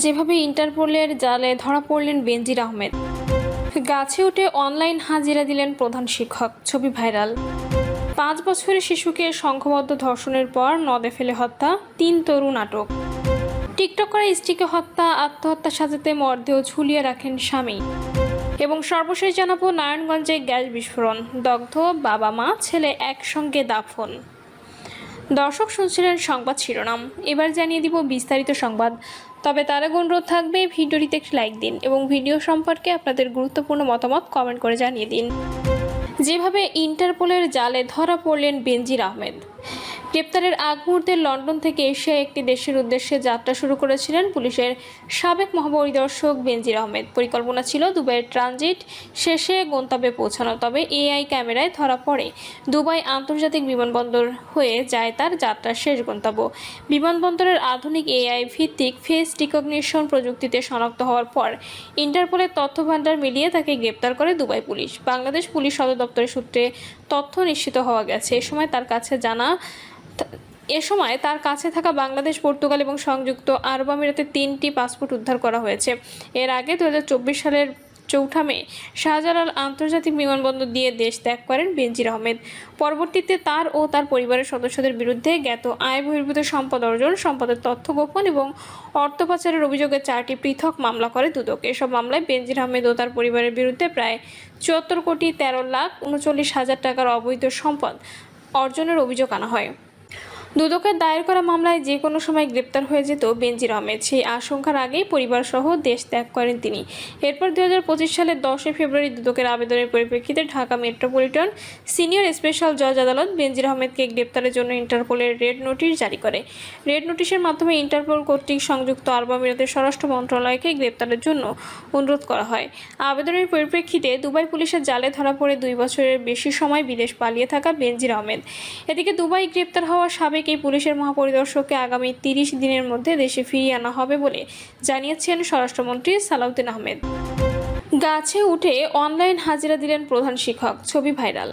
যেভাবে ইন্টারপোলের জালে ধরা পড়লেন বেনজির আহমেদ, গাছে উঠে অনলাইন হাজিরা দিলেন প্রধান শিক্ষক, ছবি ভাইরাল। 5 বছরের শিশুকে সংঘবদ্ধ ধর্ষণের পর নদে ফেলে হত্যা, 3 তরুণ আটক। টিকটক করা স্ত্রীকে হত্যা, আত্মহত্যা সাজাতে মরদেহ ঝুলিয়ে রাখেন স্বামী। এবং সর্বশেষ জানাবো নারায়ণগঞ্জে গ্যাস বিস্ফোরণ, দগ্ধ বাবা মা ছেলে একসঙ্গে দাফন। দর্শক শুনছিলেন সংবাদ শিরোনাম, এবার জানিয়ে দিব বিস্তারিত সংবাদ। তবে তার আগে অনুরোধ থাকবে ভিডিওটিতে একটি লাইক দিন এবং ভিডিও সম্পর্কে আপনাদের গুরুত্বপূর্ণ মতামত কমেন্ট করে জানিয়ে দিন। যেভাবে ইন্টারপোলের জালে ধরা পড়লেন বেনজির আহমেদ, গ্রেপ্তারের আগ মুহূর্তে লন্ডন থেকে এশিয়া একটি দেশের উদ্দেশ্যে যাত্রা শুরু করেছিলেন পুলিশের সাবেক মহাপরিদর্শক বেনজির আহমেদ। পরিকল্পনা ছিল দুবাইয়ের ট্রানজিট শেষে গন্তব্যে পৌঁছানো, তবে এআই ক্যামেরায় ধরা পড়ে দুবাই আন্তর্জাতিক বিমানবন্দর হয়ে যায় তার যাত্রার শেষ গন্তব্য। বিমানবন্দরের আধুনিক এআই ভিত্তিক ফেস রিকগনিশন প্রযুক্তিতে শনাক্ত হওয়ার পর ইন্টারপোলের তথ্য ভান্ডার মিলিয়ে তাকে গ্রেপ্তার করে দুবাই পুলিশ। বাংলাদেশ পুলিশ সদর দপ্তরের সূত্রে তথ্য নিশ্চিত হওয়া গেছে, এ সময় তার কাছে থাকা বাংলাদেশ, পর্তুগাল এবং সংযুক্ত আরব আমিরাতের 3টি পাসপোর্ট উদ্ধার করা হয়েছে। এর আগে 2024 সালের 4 মে শাহজালাল আন্তর্জাতিক বিমানবন্দর দিয়ে দেশ ত্যাগ করেন বেনজির আহমেদ। পরবর্তীতে তার ও তার পরিবারের সদস্যদের বিরুদ্ধে জ্ঞাত আয় বহির্ভূত সম্পদ অর্জন, সম্পদের তথ্য গোপন এবং অর্থ পাচারের অভিযোগে 4টি পৃথক মামলা করে দুদক। এসব মামলায় বেনজির আহমেদ ও তার পরিবারের বিরুদ্ধে প্রায় 74,13,39,000 টাকার অবৈধ সম্পদ অর্জনের অভিযোগ আনা হয়। দুদকের দায়ের করা মামলায় যে কোনো সময় গ্রেপ্তার হয়ে যেত বেনজির আহমেদ, সেই আশঙ্কার আগেই পরিবারসহ দেশ ত্যাগ করেন তিনি। এরপর 2025 সালের 10 ফেব্রুয়ারি দুদকের আবেদনের পরিপ্রেক্ষিতে ঢাকা মেট্রোপলিটন সিনিয়র স্পেশাল জজ আদালত বেনজির আহমেদকে গ্রেপ্তারের জন্য ইন্টারপোলের রেড নোটিশ জারি করে। রেড নোটিশের মাধ্যমে ইন্টারপোল কর্তৃক সংযুক্ত আরব আমিরাতের স্বরাষ্ট্র মন্ত্রণালয়কে গ্রেপ্তারের জন্য অনুরোধ করা হয়। আবেদনের পরিপ্রেক্ষিতে দুবাই পুলিশের জালে ধরা পড়ে 2 বছরের বেশি সময় বিদেশ পালিয়ে থাকা বেনজির আহমেদ। এদিকে দুবাই গ্রেপ্তার হওয়া সাবেক এই পুলিশের মহাপরিদর্শককে আগামী 30 দিনের মধ্যে দেশে ফিরিয়ে আনা হবে বলে জানিয়েছেন স্বরাষ্ট্রমন্ত্রী সালাউদ্দিন আহমেদ। গাছে উঠে অনলাইন হাজিরা দিলেন প্রধান শিক্ষক, ছবি ভাইরাল।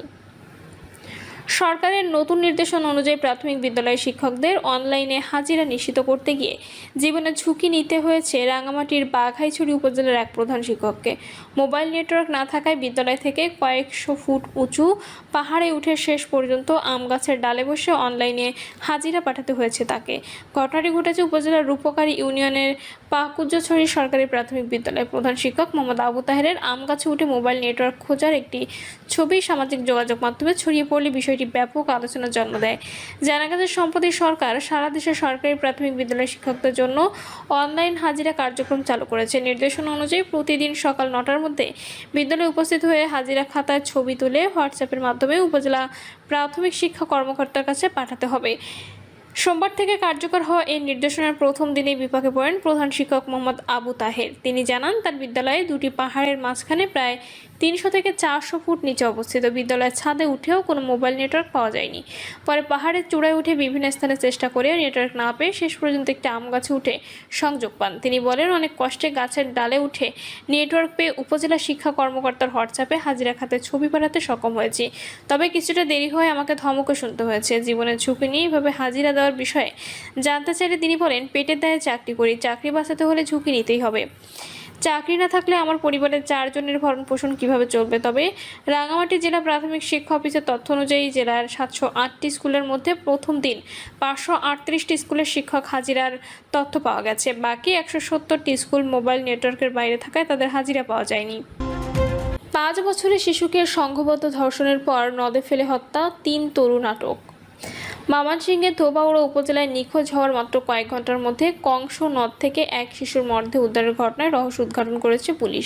সরকারের নতুন নির্দেশনা অনুযায়ী প্রাথমিক বিদ্যালয়ের শিক্ষকদের অনলাইনে হাজিরা নিশ্চিত করতে গিয়ে জীবনের ঝুঁকি নিতে হয়েছে রাঙামাটির বাঘাইছড়ি উপজেলার এক প্রধান শিক্ষককে। মোবাইল নেটওয়ার্ক না থাকায় বিদ্যালয় থেকে কয়েকশো ফুট উঁচু পাহাড়ে উঠে শেষ পর্যন্ত আম গাছের ডালে বসে অনলাইনে হাজিরা পাঠাতে হয়েছে তাকে। ঘটনাটি ঘটেছে উপজেলার রূপকারী ইউনিয়নের পাকুজ্জছড়ি সরকারি প্রাথমিক বিদ্যালয়ের প্রধান শিক্ষক মোহাম্মদ আবু তাহেরের আম গাছে উঠে মোবাইল নেটওয়ার্ক খোঁজার একটি ছবি সামাজিক যোগাযোগ মাধ্যমে ছড়িয়ে পড়লে বিষয়টি ব্যাপক আলোচনার জন্ম দেয়। জানা গেছে, সম্প্রতি সরকার সারা দেশের সরকারি প্রাথমিক বিদ্যালয়ের শিক্ষকদের জন্য অনলাইন হাজিরা কার্যক্রম চালু করেছে। নির্দেশনা অনুযায়ী প্রতিদিন সকাল 9টার মধ্যে বিদ্যালয়ে উপস্থিত হয়ে হাজিরা খাতায় ছবি তুলে হোয়াটসঅ্যাপের মাধ্যমে উপজেলা প্রাথমিক শিক্ষা কর্মকর্তার কাছে পাঠাতে হবে। সোমবার থেকে কার্যকর হওয়া এই নির্দেশনার প্রথম দিনেই বিপাকে পড়েন প্রধান শিক্ষক মোহাম্মদ আবু তাহের। তিনি জানান, তার বিদ্যালয়ে 2টি পাহাড়ের মাঝখানে প্রায় 300 থেকে 400 ফুট নিচে অবস্থিত। বিদ্যালয়ের ছাদে উঠেও কোনো মোবাইল নেটওয়ার্ক পাওয়া যায়নি। পরে পাহাড়ের চূড়ায় উঠে বিভিন্ন স্থানে চেষ্টা করেও নেটওয়ার্ক না পেয়ে শেষ পর্যন্ত একটি আম গাছে উঠে সংযোগ পান। তিনি বলেন, অনেক কষ্টে গাছের ডালে উঠে নেটওয়ার্ক পেয়ে উপজেলা শিক্ষা কর্মকর্তার হোয়াটসঅ্যাপে হাজিরা খাতায় ছবি পাঠাতে সক্ষম হয়েছি। তবে কিছুটা দেরি হয়ে আমাকে ধমকও শুনতে হয়েছে। জীবনের ঝুঁকি নিয়ে এভাবে হাজিরা দেওয়ার বিষয়ে জানতে চাইলে তিনি বলেন, পেটের দায়ে চাকরি করি, চাকরি বাঁচাতে হলে ঝুঁকি নিতেই হবে। চাকরি না থাকলে আমার পরিবারের 4 জনের ভরণ পোষণ কীভাবে চলবে? তবে রাঙামাটি জেলা প্রাথমিক শিক্ষা অফিসের তথ্য অনুযায়ী জেলার 708টি স্কুলের মধ্যে প্রথম দিন 538টি স্কুলের শিক্ষক হাজিরার তথ্য পাওয়া গেছে। বাকি 170টি স্কুল মোবাইল নেটওয়ার্কের বাইরে থাকায় তাদের হাজিরা পাওয়া যায়নি। 5 বছরের শিশুকে সংঘবদ্ধ ধর্ষণের পর নদে ফেলে হত্যা, 3 তরুণ আটক। ময়মনসিংহের ধোবাউড়া উপজেলায় নিখোঁজ হওয়ার মাত্র কয়েক ঘন্টার মধ্যে কংস নদ থেকে এক শিশুর মরদেহ উদ্ধারের ঘটনায় রহস্য উদ্ঘাটন করেছে পুলিশ।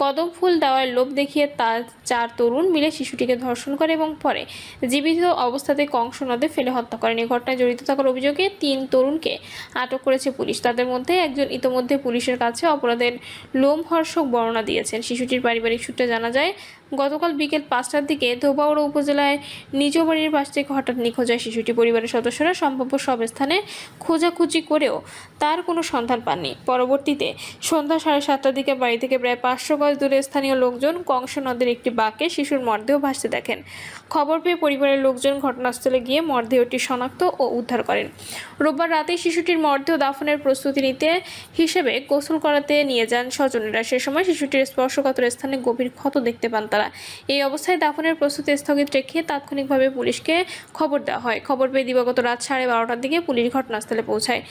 কদম ফুল দেওয়ার লোভ দেখিয়ে তার 4 তরুণ মিলে শিশুটিকে ধর্ষণ করে এবং পরে জীবিত অবস্থাতে কংস নদে ফেলে হত্যা করেন। এই ঘটনায় জড়িত থাকার অভিযোগে 3 তরুণকে আটক করেছে পুলিশ। তাদের মধ্যে একজন ইতোমধ্যে পুলিশের কাছে অপরাধের লোমহর্ষক বর্ণনা দিয়েছেন। শিশুটির পারিবারিক সূত্রে জানা যায়, গতকাল বিকেল 5টার দিকে ধোবাউড়া উপজেলায় নিজ বাড়ির পাশ থেকে হঠাৎ নিখোঁজ হয় শিশুটি। পরিবারের সদস্যরা সম্ভাব্য সব স্থানে খোঁজাখুঁজি করেও তার কোনো সন্ধান পাননি। পরবর্তীতে সন্ধ্যা 7:30টার দিকে বাড়ি থেকে প্রায় 500 গজ দূরে স্থানীয় লোকজন কংস নদের একটি বাঁকে শিশুর মরদেহ ভাসতে দেখেন। খবর পেয়ে পরিবারের লোকজন ঘটনাস্থলে গিয়ে মরদেহটি শনাক্ত ও উদ্ধার করেন। রোববার রাতে শিশুটির মরদেহ দাফনের প্রস্তুতি নিতে হিসেবে গোসল করাতে নিয়ে যান স্বজনেরা। সে সময় শিশুটির স্পর্শকাতর স্থানে গভীর ক্ষত দেখতে পান তারা। এই অবস্থায় দাফনের প্রস্তুতি স্থগিত রেখে তাৎক্ষণিকভাবে পুলিশকে খবর দেওয়া হয়। খবর পেয়ে দিবাগত রাত 12:30টার দিকে পুলিশ ঘটনাস্থলে পৌঁছায়।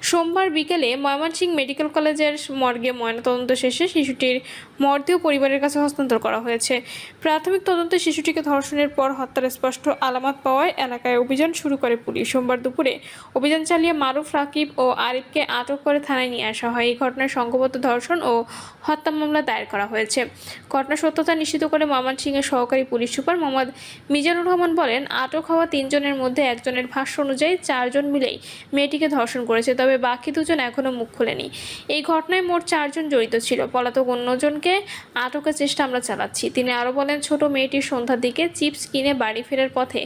সোমবার বিকেলে ময়মনসিংহ মেডিকেল কলেজের মর্গে ময়নাতদন্ত শেষে শিশুটির মরদেহ পরিবারের কাছে হস্তান্তর করা হয়েছে। প্রাথমিক তদন্তে শিশুটিকে ধর্ষণের পর হত্যার স্পষ্ট আলামত পাওয়ায় এলাকায় অভিযান শুরু করে পুলিশ। সোমবার দুপুরে অভিযান চালিয়ে মারুফ, রাকিব ও আরিফকে আটক করে থানায় নিয়ে আসা হয়। এই ঘটনায় সংঘবদ্ধ ধর্ষণ ও হত্যা মামলা দায়ের করা হয়েছে। ঘটনার সত্যতা নিশ্চিত করে ময়মনসিংহের সহকারী পুলিশ সুপার মোহাম্মদ মিজানুর রহমান বলেন, আটক হওয়া 3 জনের মধ্যে একজনের ভাষ্য অনুযায়ী 4 জন মিলেই মেয়েটিকে ধর্ষণ করেছে, তবে বাকি 2 জন এখনও মুখ খোলেনি। এই ঘটনায় মোট 4 জন জড়িত ছিল। পলাতক অন্যজনকে আটকের চেষ্টা আমরা চালাচ্ছি। তিনি আরও বলেন, ছোট মেয়েটির সন্ধ্যার দিকে চিপস কিনে বাড়ি ফেরার পথে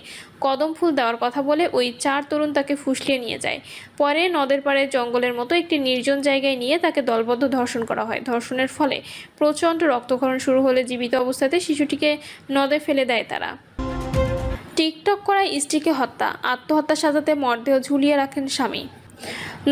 কদম ফুল দেওয়ার কথা বলে ওই 4 তরুণ তাকে ফুসলিয়ে নিয়ে যায়। পরে নদের পাড়ে জঙ্গলের মতো একটি নির্জন জায়গায় নিয়ে তাকে দলবদ্ধ ধর্ষণ করা হয়। ধর্ষণের ফলে প্রচণ্ড রক্তক্ষরণ শুরু হলে জীবিত অবস্থাতে শিশুটিকে নদে ফেলে দেয় তারা। টিকটক করায় স্ত্রীকে হত্যা, আত্মহত্যা সাজাতে মরদেহ ঝুলিয়ে রাখেন স্বামী।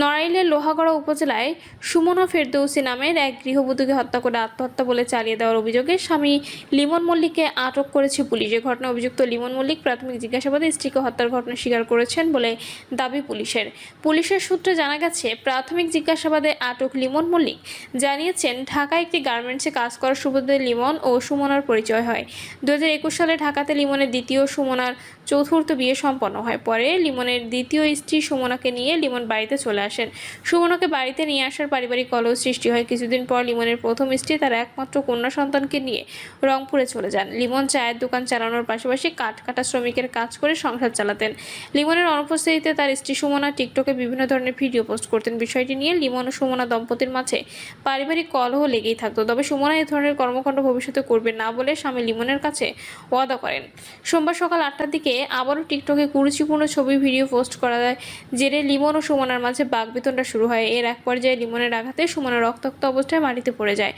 নড়াইলের লোহাগড়া উপজেলায় সুমনা ফেরদৌসী নামের এক গৃহবধূকে হত্যা করে আত্মহত্যা বলে চালিয়ে দেওয়ার অভিযোগে স্বামী লিমন মল্লিককে আটক করেছে পুলিশ। এ ঘটনায় অভিযুক্ত লিমন মল্লিক প্রাথমিক জিজ্ঞাসাবাদে স্ত্রীকে হত্যার ঘটনা স্বীকার করেছেন বলে দাবি পুলিশের। পুলিশের সূত্রে জানা গেছে, প্রাথমিক জিজ্ঞাসাবাদে আটক লিমন মল্লিক জানিয়েছেন, ঢাকায় একটি গার্মেন্টসে কাজ করার সুবাদে লিমন ও সুমনার পরিচয় হয়। 2021 সালে ঢাকাতে লিমনের দ্বিতীয়, সুমনার চতুর্থ বিয়ে সম্পন্ন হয়। পরে লিমনের দ্বিতীয় স্ত্রী সুমনাকে নিয়ে লিমন বাড়িতে চলে আসেন। সুমনাকে বাড়িতে নিয়ে আসার পারিবারিক কলহ সৃষ্টি হয়। কিছুদিন পর লিমনের প্রথম স্ত্রী তার একমাত্র কন্যা সন্তানকে নিয়ে রংপুরে চলে যান। লিমন চায়ের দোকান চালানোর পাশাপাশি কাঠ কাটা শ্রমিকের কাজ করে সংসার চালাতেন। লিমনের অনুপস্থিতিতে তার স্ত্রী সুমনা টিকটকে বিভিন্ন ধরনের ভিডিও পোস্ট করতেন। বিষয়টি নিয়ে লিমন ও সুমনা দম্পতির মাঝে পারিবারিক কলহ লেগেই থাকতো। তবে সুমনা এই ধরনের কর্মকাণ্ড ভবিষ্যতে করবে না বলে স্বামী লিমনের কাছে ওয়াদা করেন। সোমবার সকাল 8টার দিকে আবারও টিকটকে কুরুচিপূর্ণ ছবি ভিডিও পোস্ট করা যায়। জেরে লিমন ও সুমনার মাঝে বাকবিতণ্ডা শুরু হয়। এর এক পর্যায়ে লিমনের আঘাতে সুমনা রক্তাক্ত অবস্থায় মাটিতে পড়ে যায়।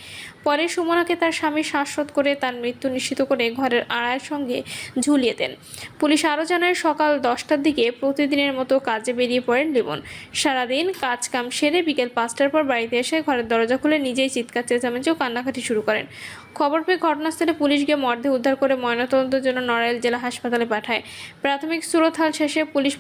পরে সুমনাকে তার স্বামী শ্বাসরোধ করে তার মৃত্যু নিশ্চিত করে ঘরের আড়ার সঙ্গে ঝুলিয়ে দেন। পুলিশ আরও জানায়, সকাল 10টার দিকে প্রতিদিনের মতো কাজে বেরিয়ে পড়েন লিমন। সারাদিন কাজকাম সেরে বিকেল 5টার পর বাড়িতে এসে ঘরের দরজা খুলে নিজেই চিৎকার চেঁচামেচি ও কান্নাকাটি শুরু করেন। খবর পেয়ে ঘটনাস্থলে পুলিশ গিয়ে মরদেহ উদ্ধার করে ময়নাতদন্তের জন্য নড়াইল জেলা হাসপাতালে পাঠায়। প্রাথমিক সুরতহাল শেষে পুলিশ